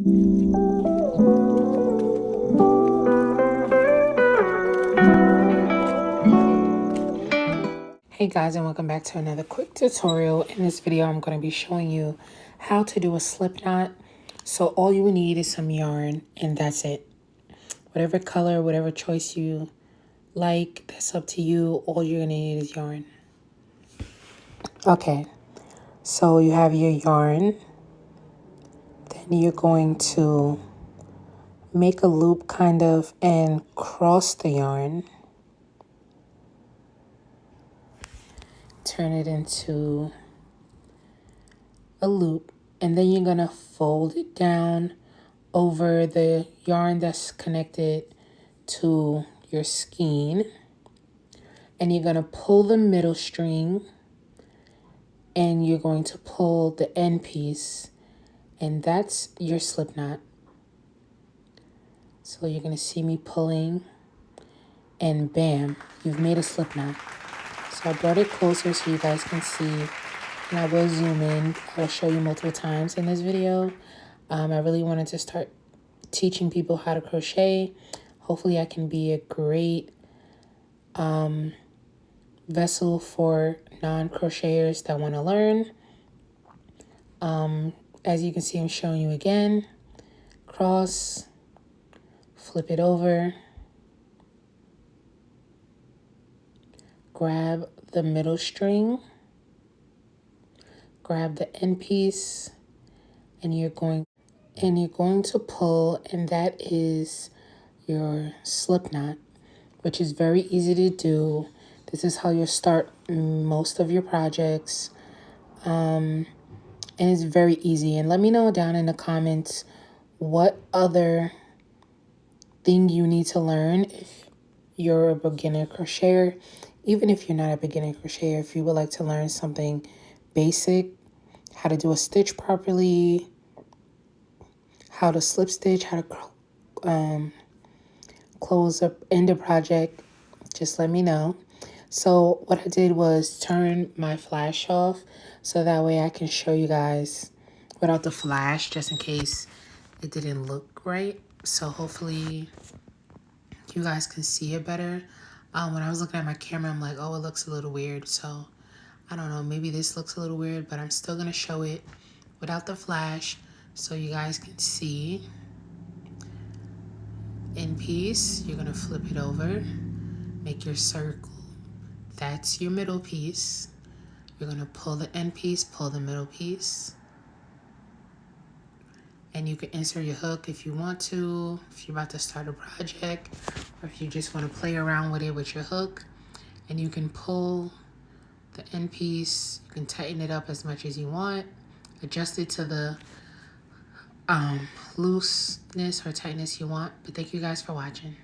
Hey guys, and welcome back to another quick tutorial. In this video I'm going to be showing you how to do a slip knot. So all you need is some yarn and that's it. Whatever color, whatever choice you like, that's up to you. All you're going to need is yarn. Okay, so you have your yarn. Then you're going to make a loop kind of and cross the yarn. Turn it into a loop, and then you're gonna fold it down over the yarn that's connected to your skein, and you're gonna pull the middle string and you're going to pull the end piece, and that's your slip knot. So you're gonna see me pulling, and bam, you've made a slip knot. So I brought it closer so you guys can see, and I will zoom in. I will show you multiple times in this video. I really wanted to start teaching people how to crochet. Hopefully I can be a great vessel for non-crocheters that want to learn. As you can see, I'm showing you again. Cross, flip it over, grab the middle string, grab the end piece, and you're going to pull, and that is your slip knot, which is very easy to do. This is how you'll start most of your projects, and it's very easy. And let me know down in the comments what other thing you need to learn if you're a beginner crocheter. Even if you're not a beginner crocheter, if you would like to learn something basic, how to do a stitch properly, how to slip stitch, how to close up, end a project, just let me know. So what I did was turn my flash off so that way I can show you guys without the flash, just in case it didn't look right. So hopefully you guys can see it better. When I was looking at my camera, I'm like, oh, it looks a little weird. So I don't know, maybe this looks a little weird, but I'm still gonna show it without the flash so you guys can see. In piece, you're gonna flip it over, make your circle. That's your middle piece. You're gonna pull the end piece, pull the middle piece. And you can insert your hook if you want to, if you're about to start a project, or if you just want to play around with it with your hook. And you can pull the end piece, you can tighten it up as much as you want, adjust it to the looseness or tightness you want. But thank you guys for watching.